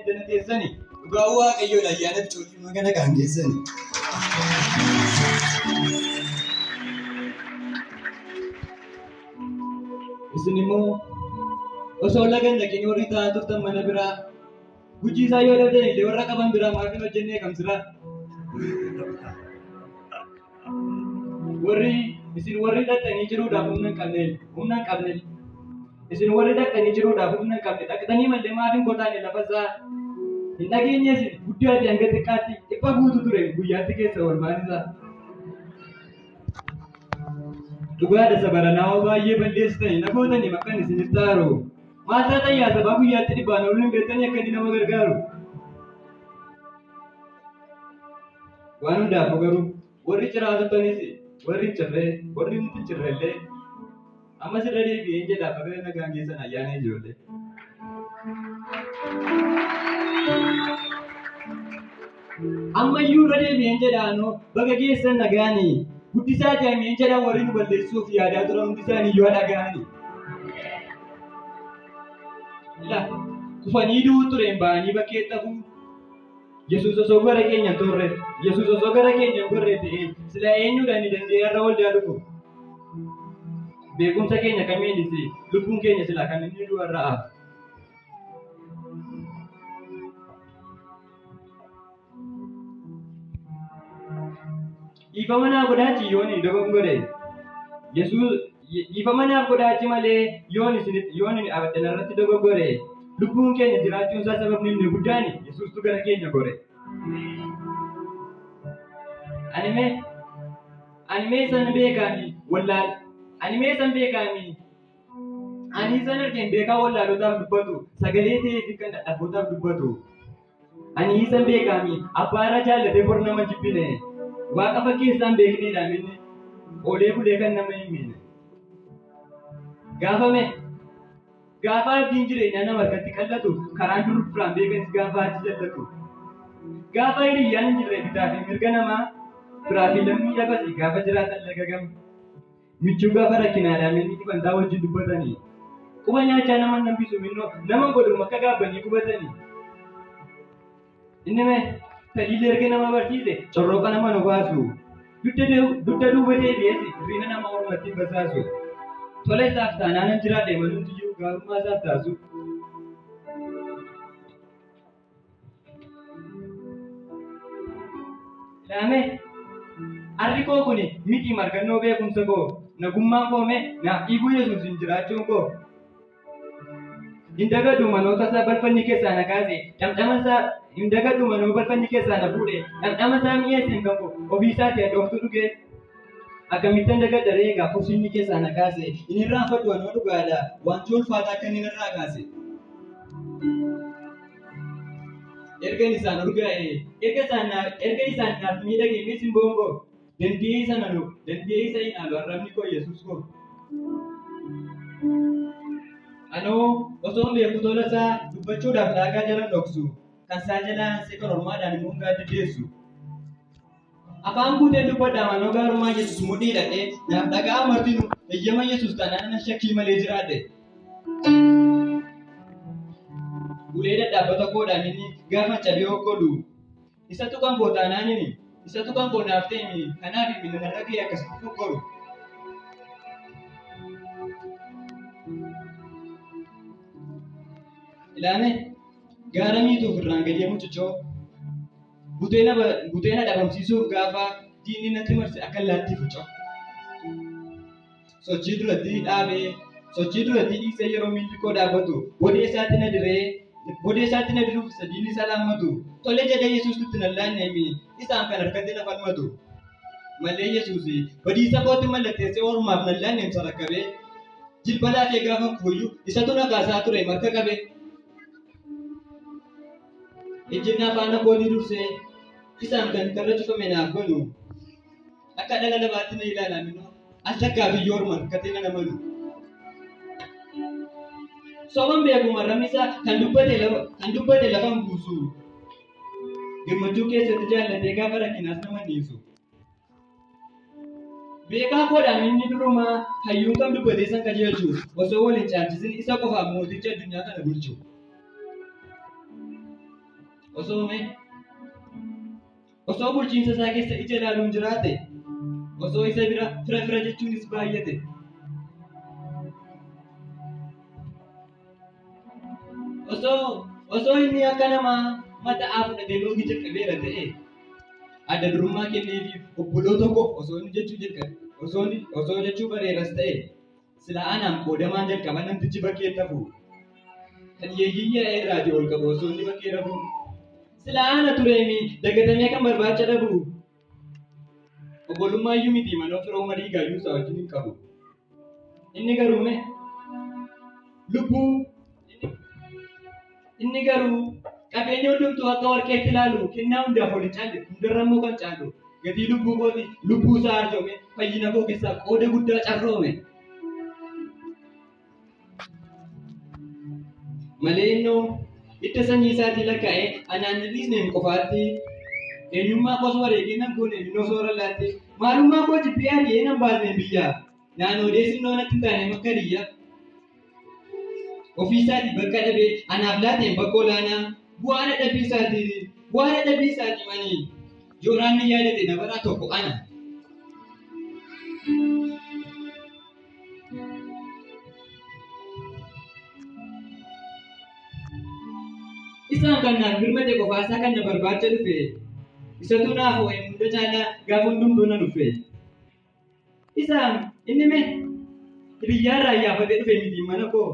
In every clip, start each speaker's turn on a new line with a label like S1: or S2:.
S1: eddana teessani dhugaa waaqayyoodha ayyaana bichoolii magana gaangeessani. Isin immoo osoo lagan dhaqanii warri taa'aa turtan mana biraa gujii isaa yoo dhabdan illee warra qaban biraa maaf hin hojjennee kamsiraa? Isin warri dhaqanii jiruudhaaf humna hin qabne. Isin warri dhaqanii jiruudhaaf humna hin qabne. Dhaqxanii malee maaf hin qotaane lafasaa? Hin dhageenye isin guddaatti hanga xiqqaatti dhipha guutu ture guyyaatti keessa walbaan isaa. Dhugaadha sabaranaa baay'ee balleessitanii namootni makkan isinitti aaru. Maal taatan yaa sabaa guyyaatti dhibbaan ol hin beektanii akka inni nama gargaaru. Waan hundaafuu garuu warri ciraatotanis warri cirree warri nuti cirrellee amma sirra deebi'ee jedhaa bakka nagaan keessan ayyaana ijoollee. Ammayyuu irra deebi'ee jedhaanoo bakka keessan nagaanii guddisaa jaameen jedhaan warri nu balleessuuf yaadaa turan hundi isaanii yoo dhaga'anii. Kufanii du'uu tureen ba'anii bakkeetti hafuu. Yesuus osoo gara keenya hin turre, Yesuus osoo gara keenya hin gorre ta'e sila eenyuudhaan ni danda'e irra waldaa dhufu. Beekumsa keenya kamiinis lubbuun keenya sila kan inni du'a irra hafu. Dhiifama naaf godhaachi yoon dogongore. Yesuus dhiifama naaf godhaachi malee yoon abaddan irratti dogongore. Lubbuun keenya jiraachuun isaa sababni inni guddaan Yesuustu gara keenya gore. Ani meesan beekaami wallaal. Ani meesan beekaami. Ani san argeen beekaa wallaalotaaf dubbatu. Sagalee ta'eef kan dadhabootaaf dubbatu. Ani isan beekaami. Abbaarra jaallatee bor nama jibbine. Waaqa fakkeessaan beekneedhaan inni olee bulee kan nama hin miine. Gaafa abdiin jireenyaa nama harkatti qallatu karaan duraan beekanis gaafa achi jallatu. Gaafa hiriyyaan hin jirre bitaa fi mirga namaa biraa fi lammii dhabasi gaafa jiraatan lagagamu. Michuu gaafa rakkinaadhaan inni dhibantaa wajjin dubbatanii. Quba nyaachaa nama nambisu minnoo nama godhuma akka gaabbanii qubatanii. Inni tajaajila erga nama barsiise corroqa nama nu baasu. Dugda duuba deebi'ees hir'ina nama ormatti hin basaasu. Tola isaaf taanaan hin jiraadhe maluutti iyyuu gaarummaa isaaf taasu. Ilaame harri koo kuni miti margannoo beekumsa koo nagummaan koome naaf dhiibuu Yesuus hin jiraachuun koo. Hin dagadhu manoota isaa balfanni keessaa na kaase dhamdhama isaa hin dagadhu manoo balfanni keessaa na fuudhe dhamdhama isaa mi'eessin kan koo ofii isaati addooftu dhugee. Akkamittan dagadha reegaa fursinni keessaa na kaase inni irraanfadhu anoo dhugaadha wanti ulfaataa akka inni irraa kaase. Erga isaan urgaa'e erga isaan naaf miidhagee misin boongoo dandee isa hin haalu arrabni koo Yesuus koo. Anoo osoo beeku tola isaa dubbachuudhaaf laagaa jala dhoksu kan isaa jalaa seeqa ormaadhaan immoo gaaddideessu. Afaan guuteen dubbadhaa manoo gaarummaa Yesuus mudhii hidhadhee naaf dhagaa martinu eeyyama Yesuus taanaan na shakkii malee jiraadhe. Ulee dhadhaabbata koodhaan inni gaafa cabee hokkodhu. Isatu kan koo taanaan inni isatu kan koo naaf ta'e kanaaf inni narra ga'e akkasitti hokkodhu. Ilaame gaara miituuf irraan gadee mucucoo. Buteena dhabamsiisuuf gaafa diinni natti marse akka allaattii fucoo. Sochii duratti dhiisee yeroo miilli koo dhaabbatu bodee isaatti na diruuf sadiin isa laammatu. Tole jedhee Yesuus nutti na laanneemi isaan kan harkatti na falmatu. Malee Yesuus badiisa kootti mallatteessee ormaaf na laanneemsa rakkabee jilba laafee gaafa kuuyyuu isatu na kaasaa ture marka qabee. Ejjennaa faana kootii dursee isaan kan karra cufame naaf banu akka dhala namaatti na ilaalaminu as takkaa biyyoo orman katee na namanu. Soban beeku marrabni isaa kan dubbate lafan buusu gammachuu keessatti jaallatee gaafa rakkinaas nama dhiisu. Beekaa koodhaan inni durumaa hayyuun kam dubbatee san qajeelchu osoo waliin caalchisin isa qofaaf mooticha addunyaa kana bulchu. osoo bulchiinsa isaa keessa ija ilaaluun jiraate, osoo isa bira fira jechuunis baay'ate. Osoo inni akka namaa mataa fudhatee loogii jalqabeera ta'e, adda durummaa kenneefiif obboloota koo osoo inni jechuu jalqabe, osoo jechuu bareeras ta'e, silaa anaan qoodamaan jalqaba namtichi bakkee tafu. Kan yeeyyiyyaa irraatii ol qabu osoo inni bakkee dhabu. Silaa ana tureemi dagatamee kan barbaacha dhabu. Obbolummaa iyyuu miti mana firoo marii gaayyuu isaa wajjin hin qabu. Inni garuu qabeenya hundumtuu akka warqeetti ilaalu kennaa hundaaf ol hin caalle hundarra immoo kan caalu gatii lubbuu isaa arjoome fayyina koo keessaa qooda guddaa carroome. Malee innoo itti sanyii isaatii lakkaa'ee anaan dhiisne hin qofaatti eenyummaa koos wareegee nan goone innoo soora laatti maalummaa koo jibbee ari'ee nan baasne biyyaa naannoo deessinnoo natti hin taane makka diyya. Ofii isaatii bakka dhabee anaaf laateen bakka olaanaa bu'aa dadhabbii isaatii manii jooraan ni yaadate nabaraa tokko ana. Isaan kan naaf birmate qofaasaa kan na barbaacha dhufe isatu naaf ho'e hunda caalaa gaafa hundumtuu na dhufe. Isaan inni mee biyyaarraa iyyafatee dhufe miti mana koo.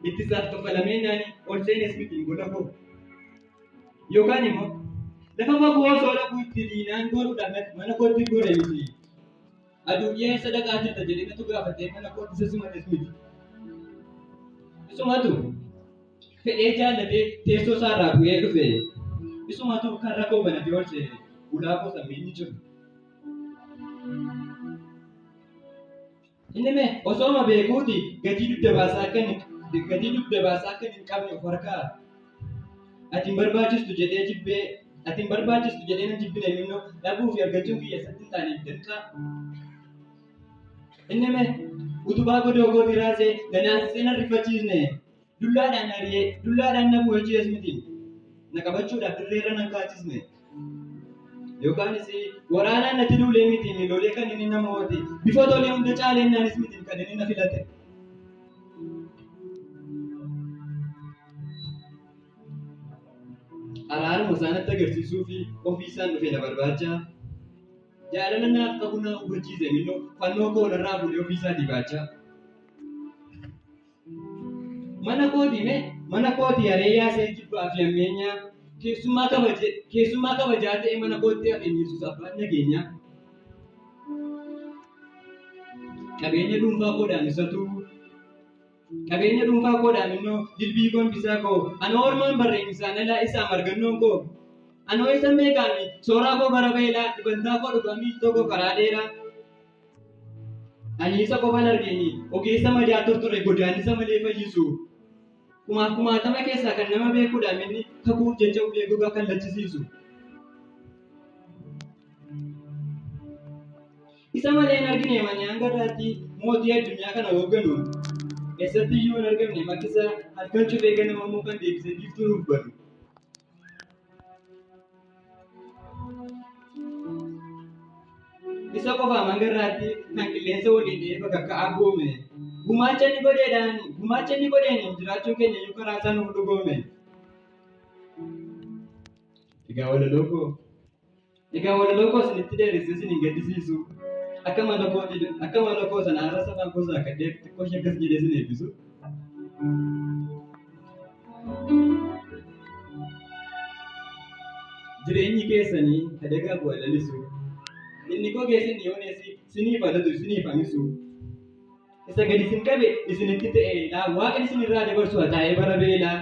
S1: Itti isaaf kaffalamee naani ol seenes miti gola koo. Yookaan immoo lafa fagoo osoo dhabuu itti diinaan godhuudhaan mana kootti godhe miti. Aduunyaan sadaqaa jirta jedhee natu gaafatee mana kootti isa simates miti. Isumatu fedhee jaallatee teessoo isaarraa bu'ee dhufe. Isumatu kan rakkoo banatee ol seene ulaa koo sammiin jiru. Inni mee osooma beekuuti gatii dugda baasaa akka hin qabne of harkaa. Ati hin barbaachistu jedhee nan jibbine minnoo dhabuu fi argachuun kiyya isatti hin taaneef danqaa. Inni mee utubaa godoo kooti raasee ganaasisee nan rifachiisne dullaadhaan na bu'achiis miti na qabachuudhaaf dirreerra nan kaachisne. Yookaanis waraanaan natti duulee miti lolee kan inni nama hoote bifa tolee hunda caaleennaanis miti kan inni na filate. Araaruma isaanitti agarsiisuu fi ofii isaan dhufe na barbaacha. Jaalala naaf qabu na hubachiise minnoo fannoo koo narraa fuudhee ofii isaatii baacha. Mana kootii haree yaasee jibbaa fi ammeenyaa keessummaa kabajaa ta'e mana kootti hafeenyisus abbaan nageenyaa. Qabeenya dhuunfaa koodhaan innoo dilbii gombisaa koo anoo ormaan barreeffisaan alaa isaa margannoon koo anoo isa meeqaami sooraa koo bara beelaa dhibantaa koo dhugamii tokko karaa dheeraa. Ani isa qofan argeenyi ogeessa madaa tortore godaannisa malee fayyisu. Kumaatama keessaa kan nama beekuudhaan inni kakuuf jecha ulee gogaa kan lachisiisu. Isa malee hin argine manii hanga irraatti mootii addunyaa kana hoogganu. Eessatti iyyuu hin argamne makkisa halkan cufee ganama immoo kan deebisee giiftuu nuuf banu. Isa qofaa hanga irraatti kan qilleensa waliin dhahee bakka ka'aa goome. Gumaacha inni godheen jiraachuun keenya iyyuu karaa isaa nuuf dhugoome. Egaa walaloo koo isinitti dheeressee isin hin gaddisiisu. Akka mana koo sana har'a safaan gosa akkadhee xiqqoo ishee akkas jedhee isin eebbisu. Jireenyi keessanii hadagaa bu'aa lalisu. Inni koo geessin dhiyooneessi siniif alatu siniif hamisu. Isa gadi isin qabe isinitti ta'eedha. Waaqni isin irraa dabarsu taa'ee bara beelaa.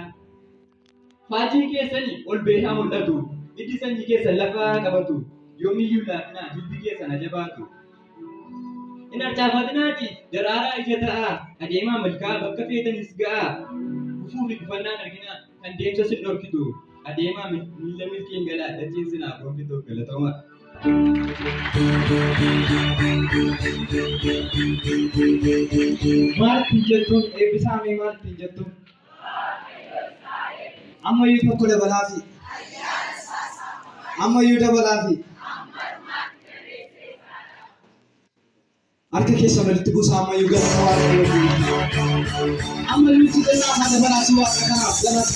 S1: Faajii keessanii ol beekaa mul'atu. Hiddi sanyii keessan lafaa qabatu. Yoomiyyuu laafinaa jilbi keessan ajabaatu. Hin harcaafatinaati daraaraa ija ta'a. Adeemaa malkaa bakka feetanis ga'a. Gufuu fi gufannaan argina kan deemsa sin dhorkitu. Adeemaa miila milkiin galaa dhachiin sinaaf dhorkitu galatooma. Maaltiin jettuun eebbisaamee maaltiin jettuun?
S2: ammayyuu tokko dabalaafi. Ammayyuu dabalaafi. Harka keessa walitti buusaa ammayyuu galata waaqayyoo. Ammayyuu jidhannaa isaa dabalaasi waaqa kanaaf galata.